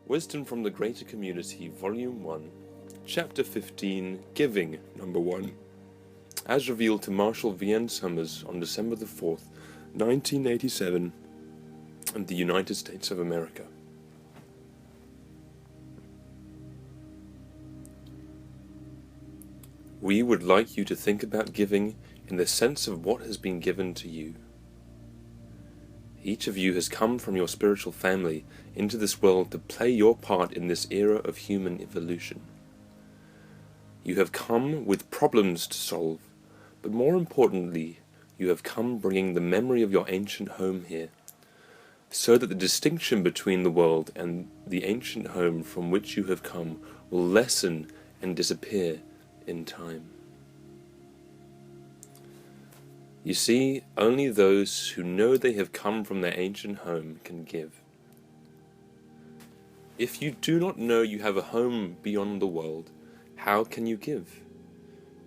Wisdom from the Greater Community, Volume 1, Chapter 15, Giving, Number 1, as revealed to Marshall V. N. Summers on December the 4th, 1987, in the United States of America. We would like you to think about giving in the sense of what has been given to you. Each of you has come from your spiritual family into this world to play your part in this era of human evolution. You have come with problems to solve, but more importantly, you have come bringing the memory of your ancient home here, so that the distinction between the world and the ancient home from which you have come will lessen and disappear in time. You see, only those who know they have come from their ancient home can give. If you do not know you have a home beyond the world, how can you give?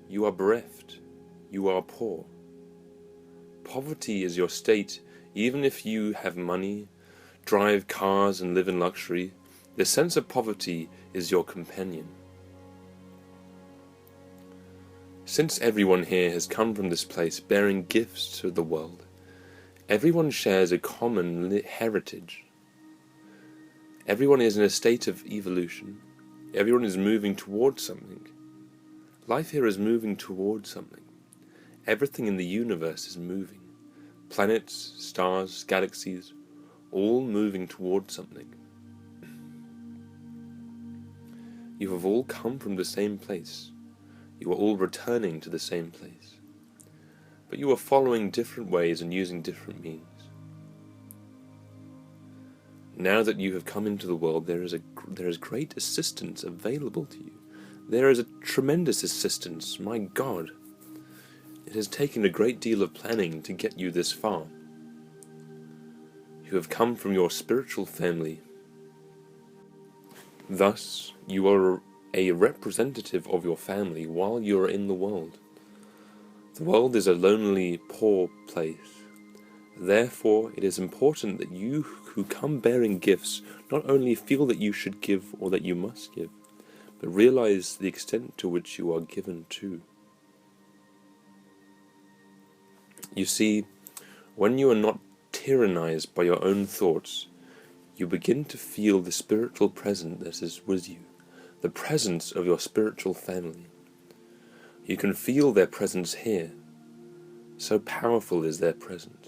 You are bereft. You are poor. Poverty is your state, even if you have money, drive cars and live in luxury. The sense of poverty is your companion. Since everyone here has come from this place bearing gifts to the world, everyone shares a common heritage. Everyone is in a state of evolution. Everyone is moving towards something. Life here is moving towards something. Everything in the universe is moving. Planets, stars, galaxies, all moving towards something. You have all come from the same place. You are all returning to the same place, but you are following different ways and using different means. Now that you have come into the world, there is great assistance available to you. There is a tremendous assistance, my God. It has taken a great deal of planning to get you this far. You have come from your spiritual family. Thus, you are a representative of your family while you are in the world. The world is a lonely, poor place. Therefore, it is important that you who come bearing gifts not only feel that you should give or that you must give, but realize the extent to which you are given to. You see, when you are not tyrannized by your own thoughts, you begin to feel the spiritual presence that is with you. The presence of your spiritual family. You can feel their presence here. So powerful is their presence.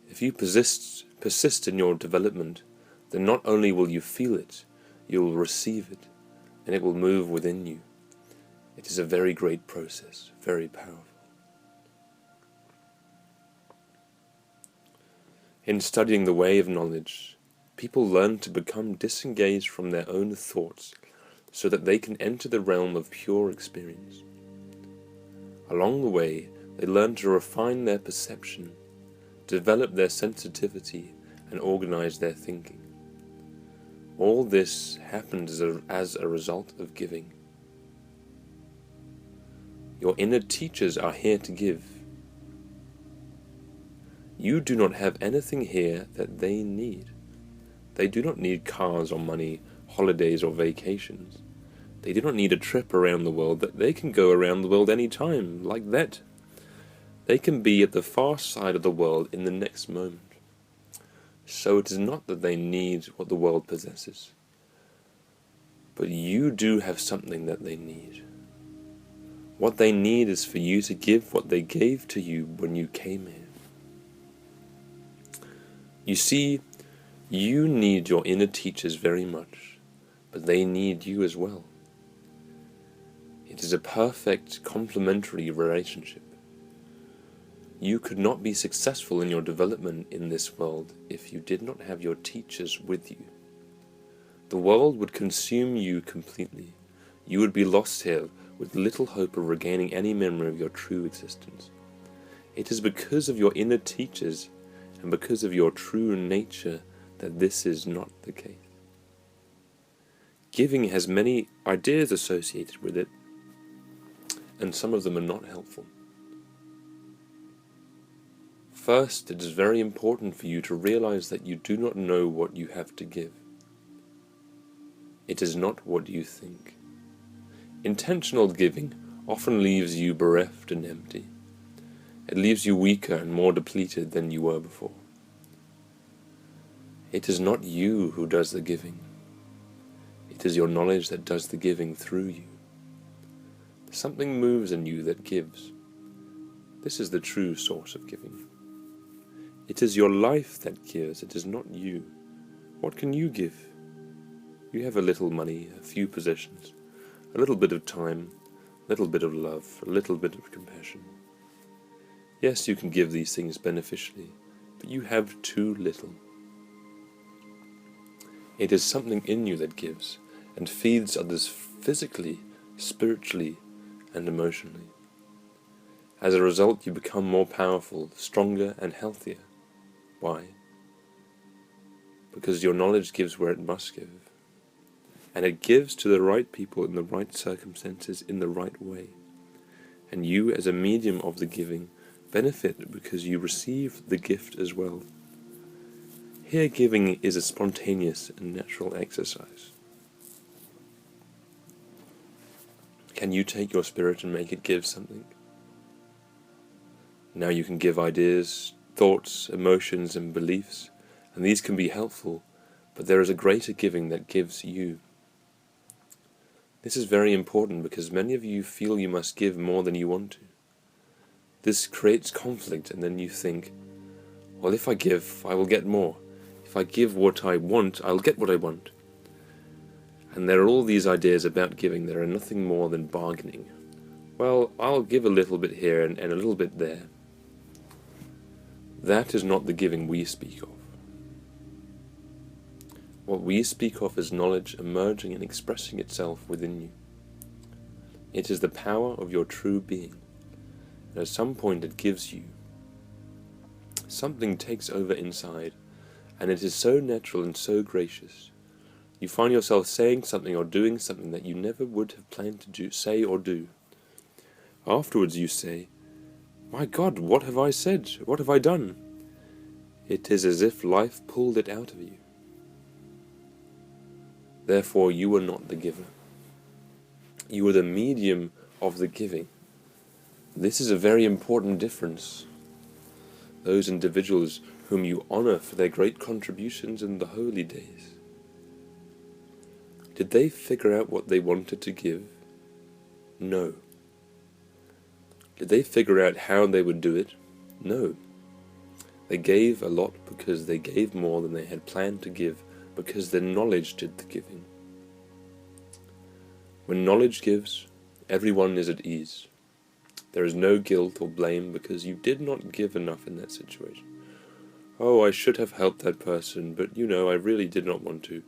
If you persist in your development, then not only will you feel it, you will receive it, and it will move within you. It is a very great process, very powerful. In studying the way of knowledge, people learn to become disengaged from their own thoughts so that they can enter the realm of pure experience. Along the way, they learn to refine their perception, develop their sensitivity, and organize their thinking. All this happens as a result of giving. Your inner teachers are here to give. You do not have anything here that they need. They do not need cars or money, holidays or vacations. They do not need a trip around the world. They can go around the world any time, like that. They can be at the far side of the world in the next moment. So it is not that they need what the world possesses, but you do have something that they need. What they need is for you to give what they gave to you when you came here. You see, you need your inner teachers very much, but they need you as well. It is a perfect complementary relationship. You could not be successful in your development in this world if you did not have your teachers with you. The world would consume you completely. You would be lost here with little hope of regaining any memory of your true existence. It is because of your inner teachers and because of your true nature that this is not the case. Giving has many ideas associated with it, and some of them are not helpful. First, it is very important for you to realize that you do not know what you have to give. It is not what you think. Intentional giving often leaves you bereft and empty. It leaves you weaker and more depleted than you were before. It is not you who does the giving. It is your knowledge that does the giving through you. Something moves in you that gives. This is the true source of giving. It is your life that gives, it is not you. What can you give? You have a little money, a few possessions, a little bit of time, a little bit of love, a little bit of compassion. Yes, you can give these things beneficially, but you have too little. It is something in you that gives and feeds others physically, spiritually, and emotionally. As a result, you become more powerful, stronger, and healthier. Why? Because your knowledge gives where it must give. And it gives to the right people in the right circumstances in the right way. And you, as a medium of the giving, benefit because you receive the gift as well. Here, giving is a spontaneous and natural exercise. Can you take your spirit and make it give something? Now you can give ideas, thoughts, emotions, and beliefs, and these can be helpful, but there is a greater giving that gives you. This is very important because many of you feel you must give more than you want to. This creates conflict, and then you think, well, if I give, I will get more. If I give what I want, I'll get what I want. And there are all these ideas about giving that are nothing more than bargaining. Well, I'll give a little bit here and a little bit there. That is not the giving we speak of. What we speak of is knowledge emerging and expressing itself within you. It is the power of your true being. And at some point it gives you. Something takes over inside, and it is so natural and so gracious. You find yourself saying something or doing something that you never would have planned to say or do. Afterwards you say, "My God, what have I said? What have I done?" It is as if life pulled it out of you. Therefore, you are not the giver. You are the medium of the giving. This is a very important difference. Those individuals whom you honor for their great contributions in the holy days, did they figure out what they wanted to give? No. Did they figure out how they would do it? No. They gave a lot because they gave more than they had planned to give, because their knowledge did the giving. When knowledge gives, everyone is at ease. There is no guilt or blame because you did not give enough in that situation. Oh, I should have helped that person, but I really did not want to.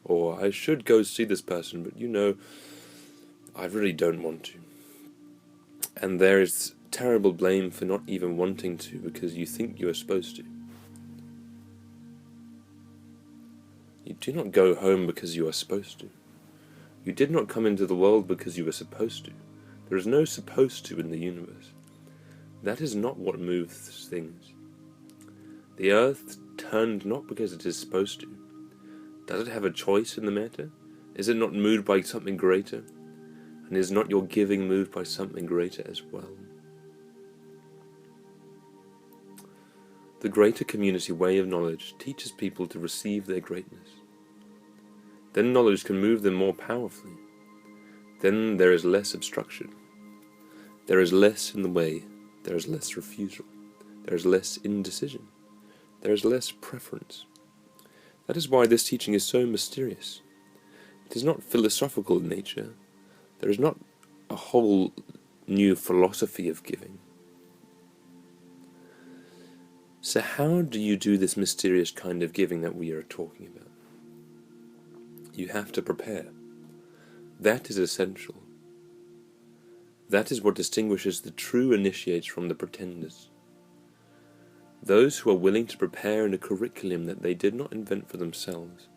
Or I should go see this person, but I really don't want to. And there is terrible blame for not even wanting to because you think you are supposed to. You do not go home because you are supposed to. You did not come into the world because you were supposed to. There is no supposed to in the universe. That is not what moves things. The earth turned not because it is supposed to. Does it have a choice in the matter? Is it not moved by something greater? And is not your giving moved by something greater as well? The greater community way of knowledge teaches people to receive their greatness. Then knowledge can move them more powerfully. Then there is less obstruction. There is less in the way. There is less refusal. There is less indecision. There is less preference. That is why this teaching is so mysterious. It is not philosophical in nature. There is not a whole new philosophy of giving. So how do you do this mysterious kind of giving that we are talking about? You have to prepare. That is essential. That is what distinguishes the true initiates from the pretenders. Those who are willing to prepare in a curriculum that they did not invent for themselves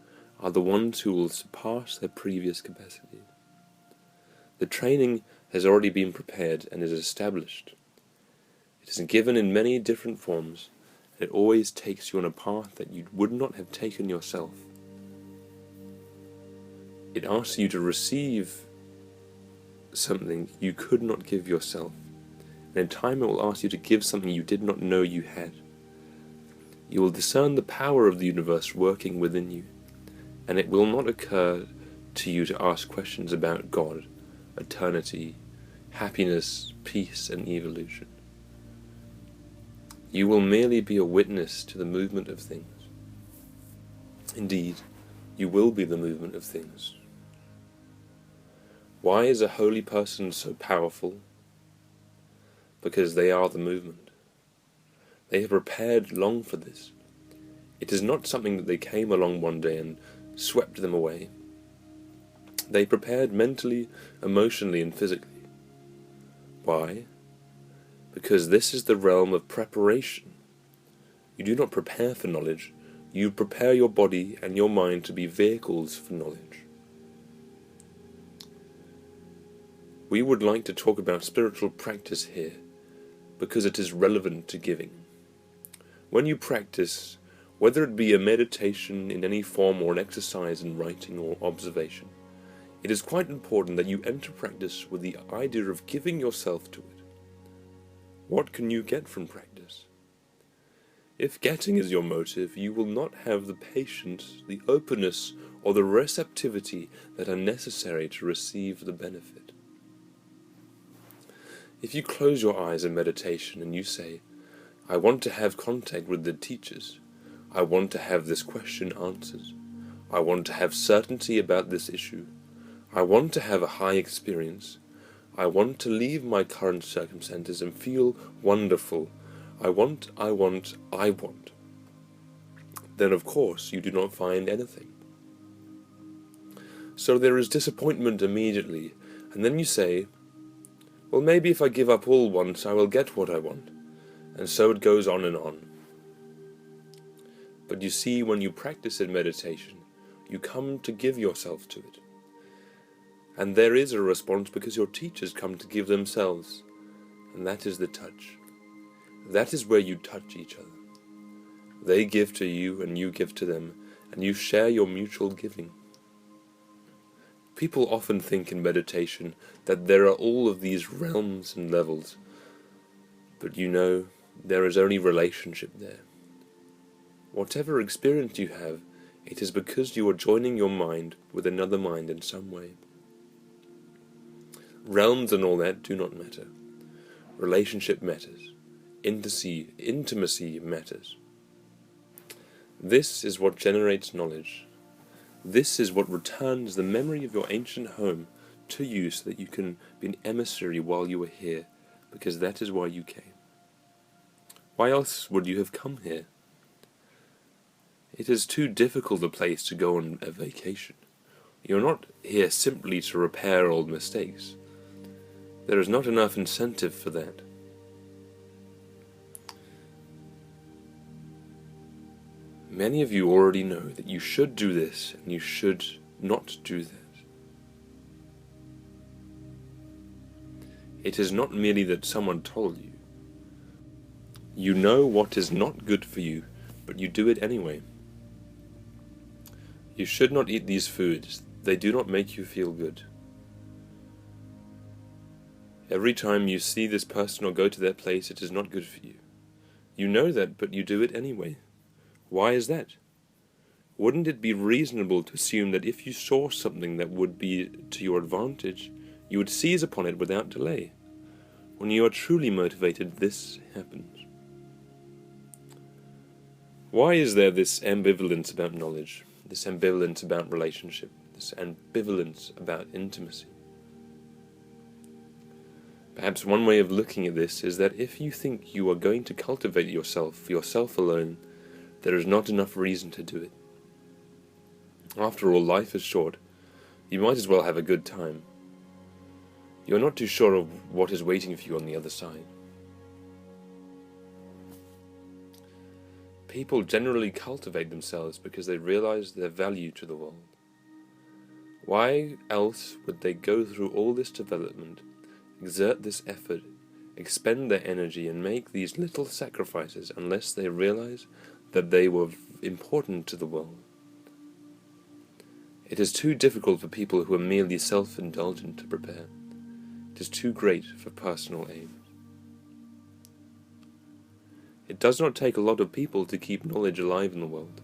are the ones who will surpass their previous capacity. The training has already been prepared and is established. It is given in many different forms, and it always takes you on a path that you would not have taken yourself. It asks you to receive something you could not give yourself. And in time it will ask you to give something you did not know you had. You will discern the power of the universe working within you, and it will not occur to you to ask questions about God, eternity, happiness, peace, and evolution. You will merely be a witness to the movement of things. Indeed, you will be the movement of things. Why is a holy person so powerful? Because they are the movement. They have prepared long for this. It is not something that they came along one day and swept them away. They prepared mentally, emotionally, and physically. Why? Because this is the realm of preparation. You do not prepare for knowledge, you prepare your body and your mind to be vehicles for knowledge. We would like to talk about spiritual practice here, because it is relevant to giving. When you practice, whether it be a meditation in any form or an exercise in writing or observation, it is quite important that you enter practice with the idea of giving yourself to it. What can you get from practice? If getting is your motive, you will not have the patience, the openness, or the receptivity that are necessary to receive the benefit. If you close your eyes in meditation and you say, I want to have contact with the teachers, I want to have this question answered, I want to have certainty about this issue, I want to have a high experience, I want to leave my current circumstances and feel wonderful, I want, then of course you do not find anything. So there is disappointment immediately, and then you say, well, maybe if I give up all once I will get what I want, and so it goes on and on. But you see, when you practice in meditation, you come to give yourself to it. And there is a response because your teachers come to give themselves, and that is the touch. That is where you touch each other. They give to you and you give to them, and you share your mutual giving. People often think in meditation that there are all of these realms and levels, but you know, there is only relationship there. Whatever experience you have, it is because you are joining your mind with another mind in some way. Realms and all that do not matter. Relationship matters. Intimacy matters. This is what generates knowledge. This is what returns the memory of your ancient home to you so that you can be an emissary while you are here, because that is why you came. Why else would you have come here? It is too difficult a place to go on a vacation. You're not here simply to repair old mistakes. There is not enough incentive for that. Many of you already know that you should do this and you should not do that. It is not merely that someone told you. You know what is not good for you, but you do it anyway. You should not eat these foods. They do not make you feel good. Every time you see this person or go to that place, it is not good for you. You know that, but you do it anyway. Why is that? Wouldn't it be reasonable to assume that if you saw something that would be to your advantage, you would seize upon it without delay? When you are truly motivated, this happens. Why is there this ambivalence about knowledge, this ambivalence about relationship, this ambivalence about intimacy? Perhaps one way of looking at this is that if you think you are going to cultivate yourself for yourself alone, there is not enough reason to do it. After all, life is short. You might as well have a good time. You are not too sure of what is waiting for you on the other side. People generally cultivate themselves because they realize their value to the world. Why else would they go through all this development, exert this effort, expend their energy and make these little sacrifices unless they realize that they were important to the world? It is too difficult for people who are merely self-indulgent to prepare. It is too great for personal aims. It does not take a lot of people to keep knowledge alive in the world.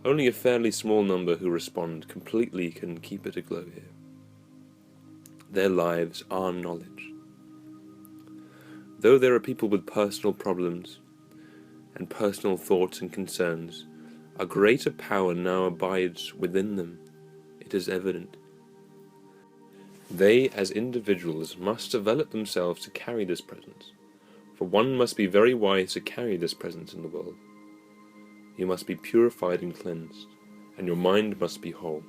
Only a fairly small number who respond completely can keep it aglow here. Their lives are knowledge. Though there are people with personal problems and personal thoughts and concerns, a greater power now abides within them. It is evident. They, as individuals, must develop themselves to carry this presence, for one must be very wise to carry this presence in the world. You must be purified and cleansed, and your mind must be whole.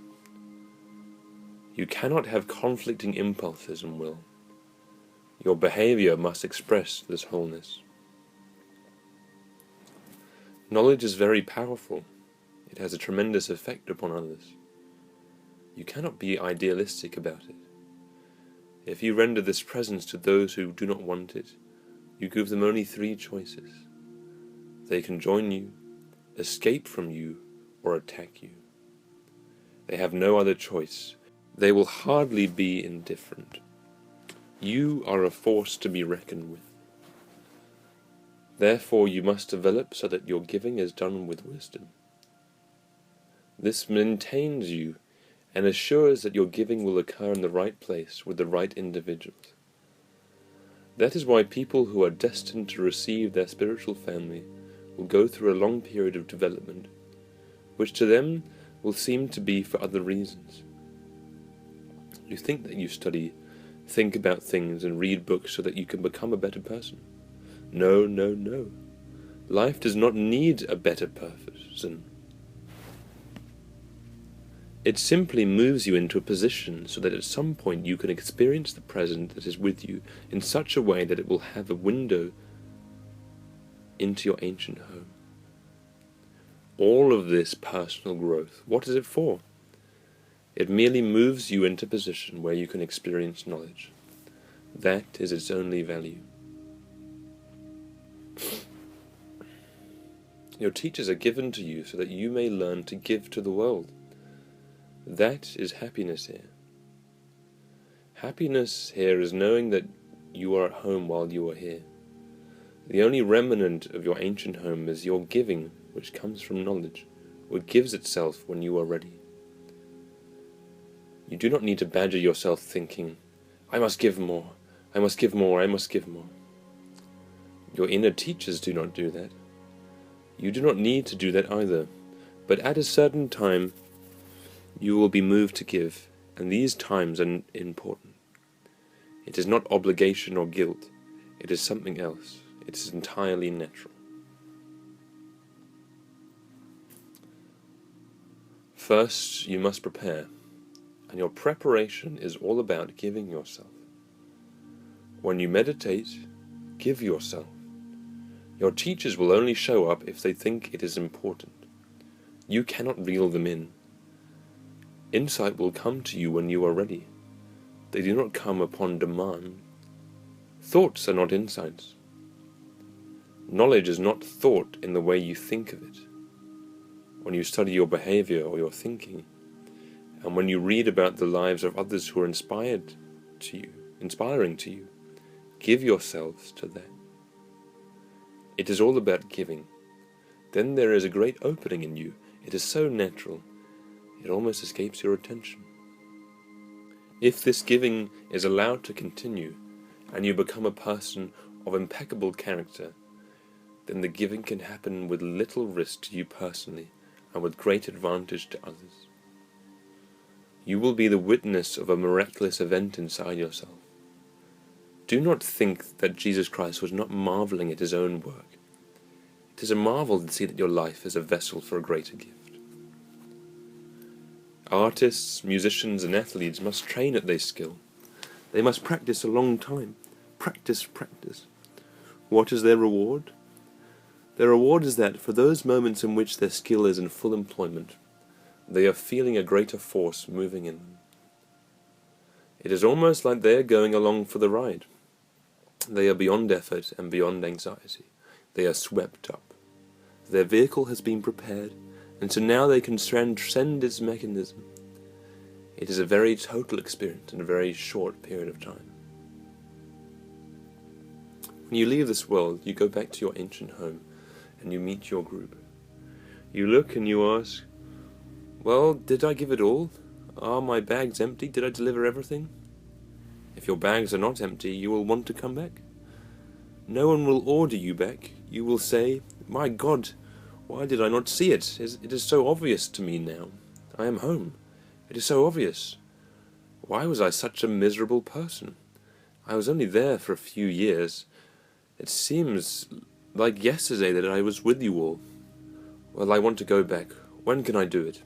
You cannot have conflicting impulses and will. Your behavior must express this wholeness. Knowledge is very powerful. It has a tremendous effect upon others. You cannot be idealistic about it. If you render this presence to those who do not want it, you give them only 3 choices. They can join you, escape from you, or attack you. They have no other choice. They will hardly be indifferent. You are a force to be reckoned with. Therefore you must develop so that your giving is done with wisdom. This maintains you and assures that your giving will occur in the right place with the right individuals. That is why people who are destined to receive their spiritual family will go through a long period of development, which to them will seem to be for other reasons. You think that you study, think about things, and read books so that you can become a better person. No, no, no. Life does not need a better person. It simply moves you into a position so that at some point you can experience the present that is with you in such a way that it will have a window into your ancient home. All of this personal growth, what is it for? It merely moves you into a position where you can experience knowledge. That is its only value. Your teachers are given to you so that you may learn to give to the world. That is happiness here. Happiness here is knowing that you are at home while you are here. The only remnant of your ancient home is your giving, which comes from knowledge, which gives itself when you are ready. You do not need to badger yourself thinking, I must give more, I must give more, I must give more. Your inner teachers do not do that. You do not need to do that either, but at a certain time you will be moved to give, and these times are important. It is not obligation or guilt, it is something else. It is entirely natural. First, you must prepare, and your preparation is all about giving yourself. When you meditate, give yourself. Your teachers will only show up if they think it is important. You cannot reel them in. Insight will come to you when you are ready. They do not come upon demand. Thoughts are not insights. Knowledge is not thought in the way you think of it. When you study your behavior or your thinking, and when you read about the lives of others who are inspiring to you, give yourselves to that. It is all about giving. Then there is a great opening in you. It is so natural, it almost escapes your attention. If this giving is allowed to continue, and you become a person of impeccable character, then the giving can happen with little risk to you personally and with great advantage to others. You will be the witness of a miraculous event inside yourself. Do not think that Jesus Christ was not marveling at his own work. It is a marvel to see that your life is a vessel for a greater gift. Artists, musicians, and athletes must train at their skill. They must practice a long time. Practice. What is their reward? Their reward is that, for those moments in which their skill is in full employment, they are feeling a greater force moving in them. It is almost like they are going along for the ride. They are beyond effort and beyond anxiety. They are swept up. Their vehicle has been prepared, And so now they can transcend its mechanism. It is a very total experience in a very short period of time. When you leave this world, you go back to your ancient home and you meet your group. You look and you ask, well, did I give it all? Are my bags empty? Did I deliver everything? If your bags are not empty, you will want to come back. No one will order you back. You will say, my God, why did I not see it? It is so obvious to me now. I am home. It is so obvious. Why was I such a miserable person? I was only there for a few years. It seems like yesterday that I was with you all. Well, I want to go back. When can I do it?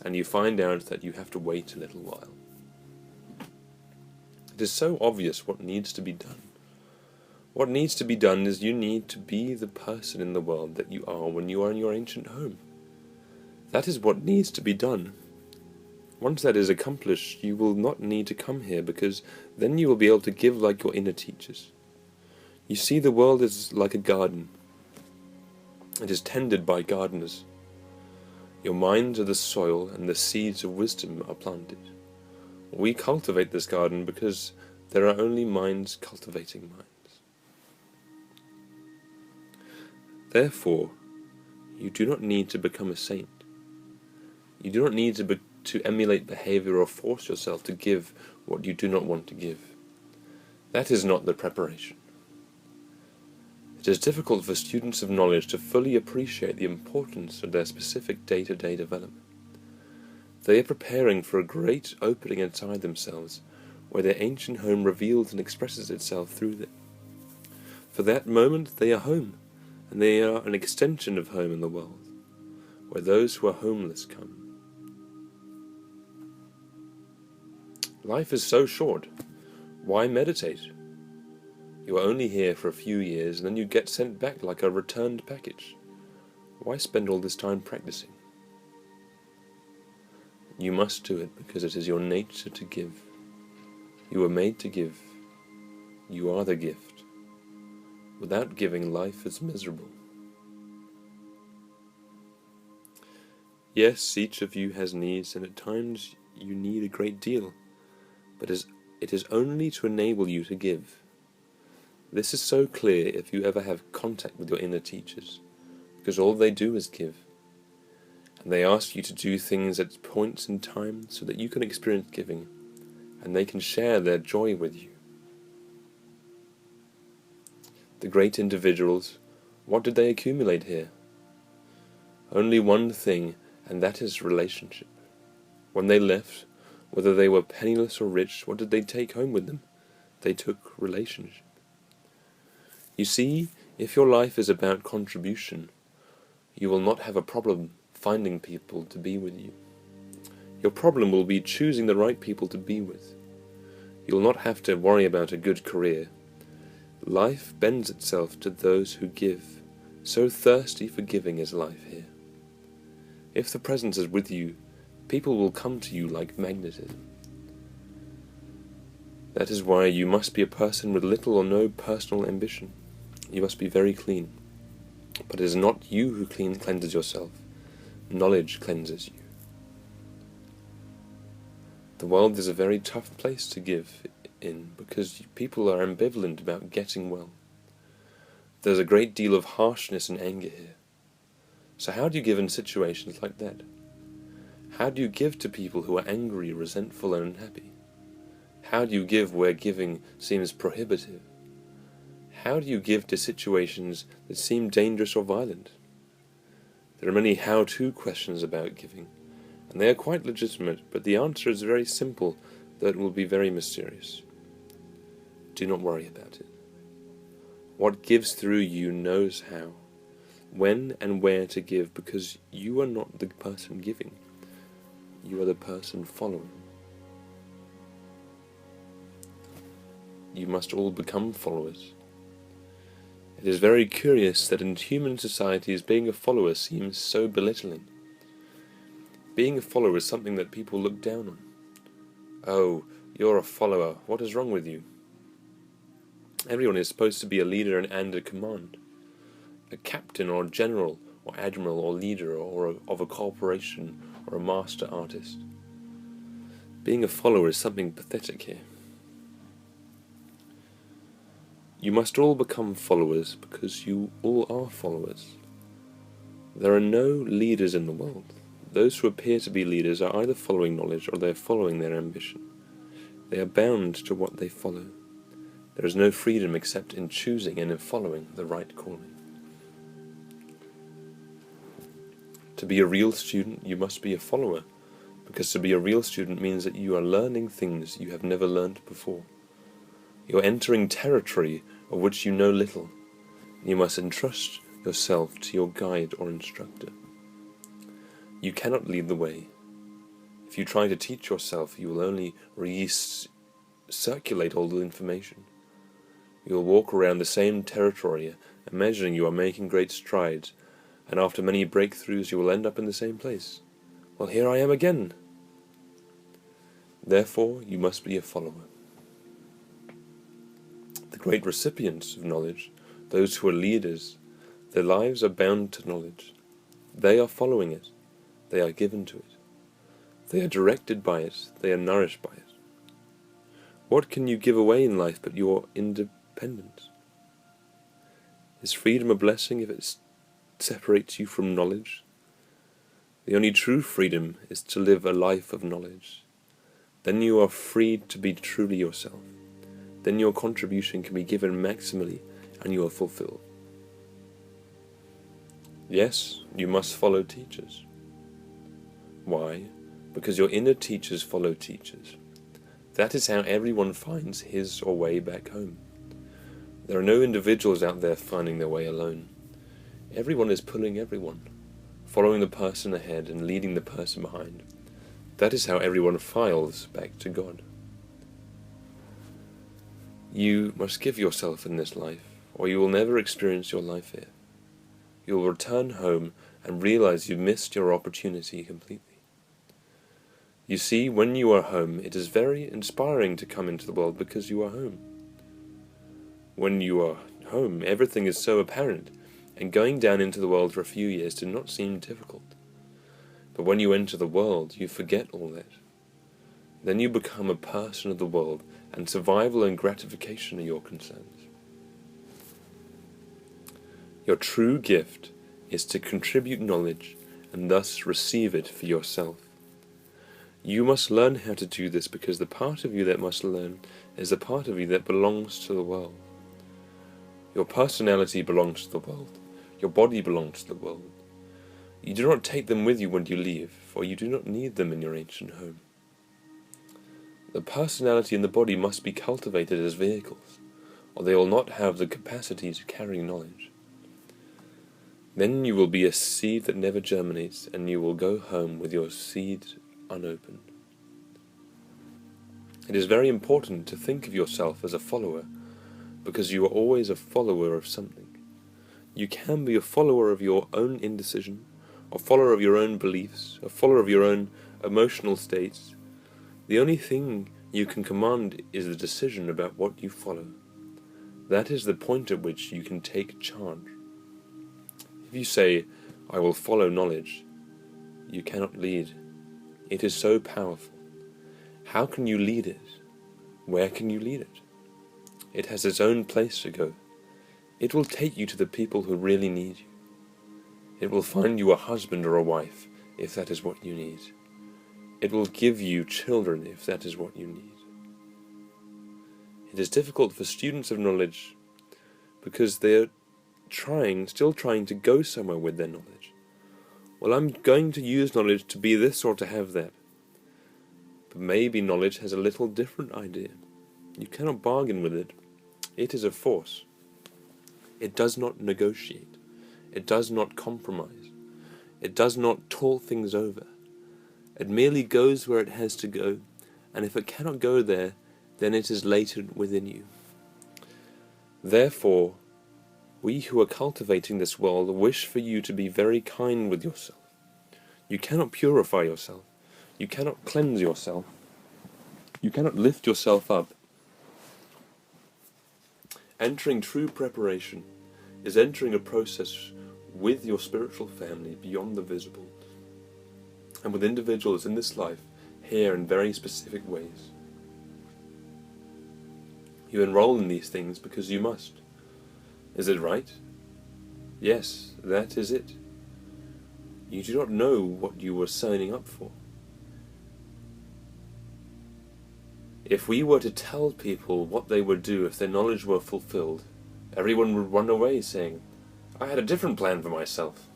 And you find out that you have to wait a little while. It is so obvious what needs to be done. What needs to be done is you need to be the person in the world that you are when you are in your ancient home. That is what needs to be done. Once that is accomplished, you will not need to come here, because then you will be able to give like your inner teachers. You see, the world is like a garden. It is tended by gardeners. Your minds are the soil, and the seeds of wisdom are planted. We cultivate this garden because there are only minds cultivating minds. Therefore, you do not need to become a saint. You do not need to emulate behavior or force yourself to give what you do not want to give. That is not the preparation. It is difficult for students of knowledge to fully appreciate the importance of their specific day-to-day development. They are preparing for a great opening inside themselves, where their ancient home reveals and expresses itself through them. For that moment they are home, and they are an extension of home in the world, where those who are homeless come. Life is so short. Why meditate? You are only here for a few years, and then you get sent back like a returned package. Why spend all this time practicing? You must do it because it is your nature to give. You were made to give. You are the gift. Without giving, life is miserable. Yes, each of you has needs, and at times you need a great deal, but it is only to enable you to give. This is so clear if you ever have contact with your inner teachers, because all they do is give. And they ask you to do things at points in time so that you can experience giving, and they can share their joy with you. The great individuals, what did they accumulate here? Only one thing, and that is relationship. When they left, whether they were penniless or rich, what did they take home with them? They took relationship. You see, if your life is about contribution, you will not have a problem finding people to be with you. Your problem will be choosing the right people to be with. You will not have to worry about a good career. Life bends itself to those who give. So thirsty for giving is life here. If the presence is with you, people will come to you like magnetism. That is why you must be a person with little or no personal ambition. You must be very clean. But it is not you who cleanses yourself. Knowledge cleanses you. The world is a very tough place to give in, because people are ambivalent about getting well. There's a great deal of harshness and anger here. So how do you give in situations like that? How do you give to people who are angry, resentful, and unhappy? How do you give where giving seems prohibitive? How do you give to situations that seem dangerous or violent? There are many how-to questions about giving, and they are quite legitimate, but the answer is very simple, though it will be very mysterious. Do not worry about it. What gives through you knows how, when and where to give, because you are not the person giving. You are the person following. You must all become followers. It is very curious that in human societies being a follower seems so belittling. Being a follower is something that people look down on. Oh, you're a follower, what is wrong with you? Everyone is supposed to be a leader and a command. A captain or a general or admiral or leader or of a corporation or a master artist. Being a follower is something pathetic here. You must all become followers because you all are followers. There are no leaders in the world. Those who appear to be leaders are either following knowledge or they are following their ambition. They are bound to what they follow. There is no freedom except in choosing and in following the right calling. To be a real student, you must be a follower, because to be a real student means that you are learning things you have never learned before. You are entering territory of which you know little. You must entrust yourself to your guide or instructor. You cannot lead the way. If you try to teach yourself, you will only recirculate all the information. You will walk around the same territory, imagining you are making great strides, and after many breakthroughs you will end up in the same place. Well, here I am again. Therefore, you must be a follower. The great recipients of knowledge, those who are leaders, their lives are bound to knowledge. They are following it. They are given to it. They are directed by it. They are nourished by it. What can you give away in life but your independence? Is freedom a blessing if it separates you from knowledge? The only true freedom is to live a life of knowledge. Then you are free to be truly yourself. Then your contribution can be given maximally and you are fulfilled. Yes, you must follow teachers. Why? Because your inner teachers follow teachers. That is how everyone finds his or way back home. There are no individuals out there finding their way alone. Everyone is pulling everyone, following the person ahead and leading the person behind. That is how everyone files back to God. You must give yourself in this life, or you will never experience your life here. You will return home and realize you missed your opportunity completely. You see, when you are home, it is very inspiring to come into the world because you are home. When you are home, everything is so apparent, and going down into the world for a few years did not seem difficult. But when you enter the world, you forget all that. Then you become a person of the world, and survival and gratification are your concerns. Your true gift is to contribute knowledge and thus receive it for yourself. You must learn how to do this because the part of you that must learn is the part of you that belongs to the world. Your personality belongs to the world. Your body belongs to the world. You do not take them with you when you leave, for you do not need them in your ancient home. The personality and the body must be cultivated as vehicles, or they will not have the capacity to carry knowledge. Then you will be a seed that never germinates, and you will go home with your seed unopened. It is very important to think of yourself as a follower, because you are always a follower of something. You can be a follower of your own indecision, a follower of your own beliefs, a follower of your own emotional states. The only thing you can command is the decision about what you follow. That is the point at which you can take charge. If you say, I will follow knowledge, you cannot lead. It is so powerful. How can you lead it? Where can you lead it? It has its own place to go. It will take you to the people who really need you. It will find you a husband or a wife, if that is what you need. It will give you children, if that is what you need. It is difficult for students of knowledge because they are still trying to go somewhere with their knowledge. Well, I'm going to use knowledge to be this or to have that. But maybe knowledge has a little different idea. You cannot bargain with it. It is a force. It does not negotiate. It does not compromise. It does not talk things over. It merely goes where it has to go, and if it cannot go there, then it is latent within you. Therefore, we who are cultivating this world wish for you to be very kind with yourself. You cannot purify yourself. You cannot cleanse yourself. You cannot lift yourself up. Entering true preparation is entering a process with your spiritual family beyond the visible, and with individuals in this life here in very specific ways. You enroll in these things because you must. Is it right? Yes, that is it. You do not know what you were signing up for. If we were to tell people what they would do if their knowledge were fulfilled, everyone would run away saying, I had a different plan for myself.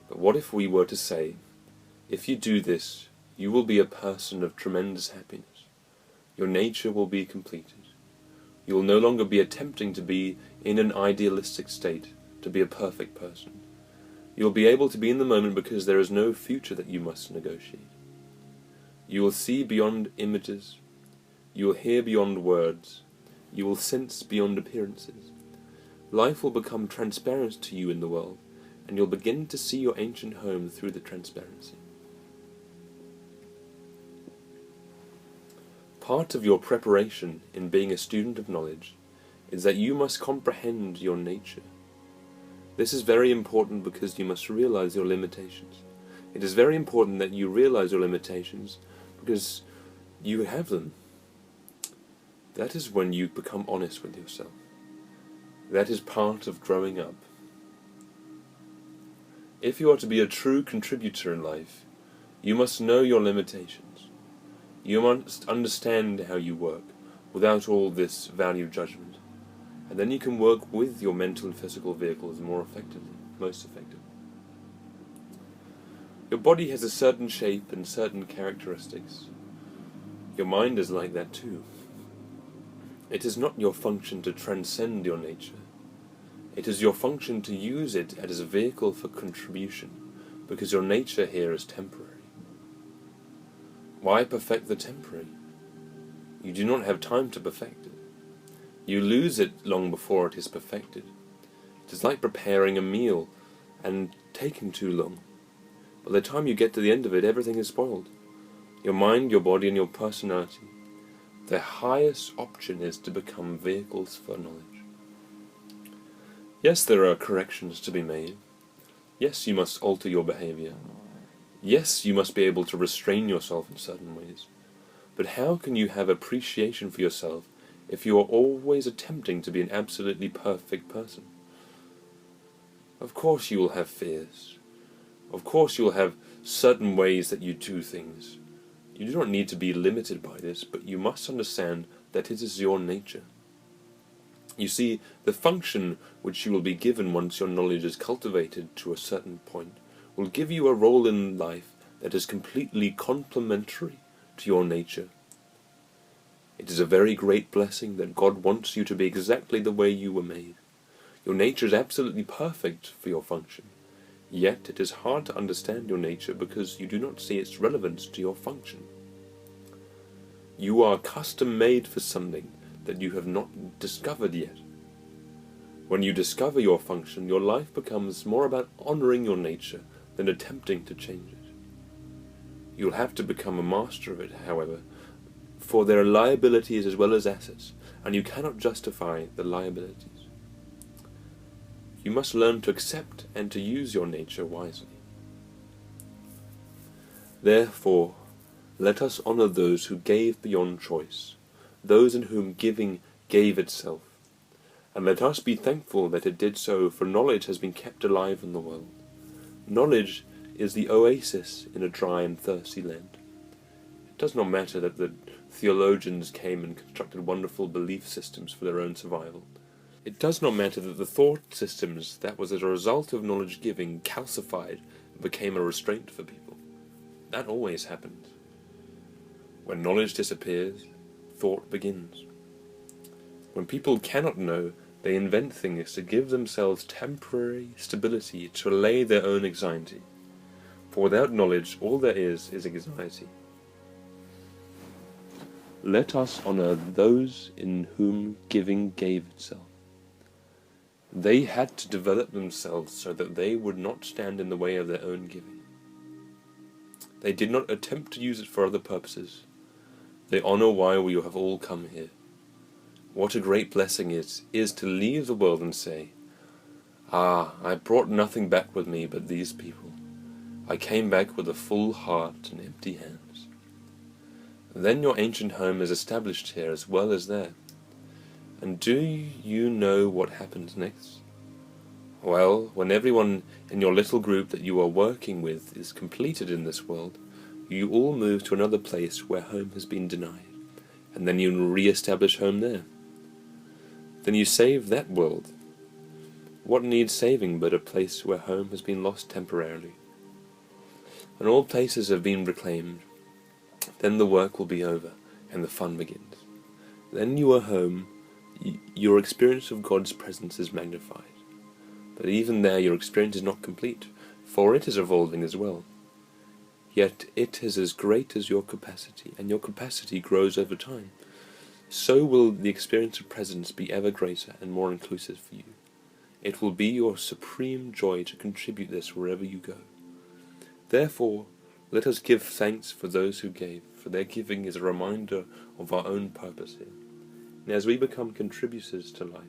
But what if we were to say, if you do this, you will be a person of tremendous happiness. Your nature will be completed. You will no longer be attempting to be in an idealistic state, to be a perfect person. You will be able to be in the moment because there is no future that you must negotiate. You will see beyond images. You will hear beyond words. You will sense beyond appearances. Life will become transparent to you in the world, and you'll begin to see your ancient home through the transparency. Part of your preparation in being a student of knowledge is that you must comprehend your nature. This is very important because you must realize your limitations. It is very important that you realize your limitations because you have them. That is when you become honest with yourself. That is part of growing up. If you are to be a true contributor in life, you must know your limitations. You must understand how you work without all this value judgment, and then you can work with your mental and physical vehicles more effectively, most effectively. Your body has a certain shape and certain characteristics. Your mind is like that too. It is not your function to transcend your nature. It is your function to use it as a vehicle for contribution, because your nature here is temporary. Why perfect the temporary? You do not have time to perfect it. You lose it long before it is perfected. It is like preparing a meal and taking too long. By the time you get to the end of it, everything is spoiled. Your mind, your body, and your personality. The highest option is to become vehicles for knowledge. Yes, there are corrections to be made. Yes, you must alter your behavior. Yes, you must be able to restrain yourself in certain ways. But how can you have appreciation for yourself if you are always attempting to be an absolutely perfect person? Of course you will have fears. Of course you will have certain ways that you do things. You do not need to be limited by this, but you must understand that it is your nature. You see, the function which you will be given once your knowledge is cultivated to a certain point will give you a role in life that is completely complementary to your nature. It is a very great blessing that God wants you to be exactly the way you were made. Your nature is absolutely perfect for your function. Yet it is hard to understand your nature because you do not see its relevance to your function. You are custom made for something that you have not discovered yet. When you discover your function, your life becomes more about honoring your nature than attempting to change it. You'll have to become a master of it, however, for there are liabilities as well as assets, and you cannot justify the liabilities. You must learn to accept and to use your nature wisely. Therefore, let us honor those who gave beyond choice, those in whom giving gave itself, and let us be thankful that it did so, for knowledge has been kept alive in the world. Knowledge is the oasis in a dry and thirsty land. It does not matter that the theologians came and constructed wonderful belief systems for their own survival. It does not matter that the thought systems that was as a result of knowledge giving calcified and became a restraint for people. That always happens. When knowledge disappears, thought begins. When people cannot know, they invent things to give themselves temporary stability to allay their own anxiety. For without knowledge, all there is anxiety. Let us honor those in whom giving gave itself. They had to develop themselves so that they would not stand in the way of their own giving. They did not attempt to use it for other purposes. They honor why we have all come here. What a great blessing it is to leave the world and say, Ah, I brought nothing back with me but these people. I came back with a full heart and empty hands. Then your ancient home is established here as well as there. And do you know what happens next? Well, when everyone in your little group that you are working with is completed in this world, you all move to another place where home has been denied, and then you re-establish home there. Then you save that world. What needs saving but a place where home has been lost temporarily? When all places have been reclaimed, then the work will be over and the fun begins. Then you are home, your experience of God's presence is magnified. But even there your experience is not complete, for it is evolving as well. Yet it is as great as your capacity, and your capacity grows over time. So will the experience of presence be ever greater and more inclusive for you. It will be your supreme joy to contribute this wherever you go. Therefore, let us give thanks for those who gave, for their giving is a reminder of our own purpose here. And as we become contributors to life,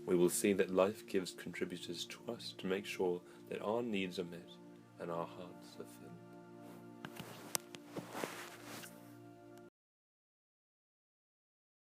we will see that life gives contributors to us to make sure that our needs are met and our hearts are filled.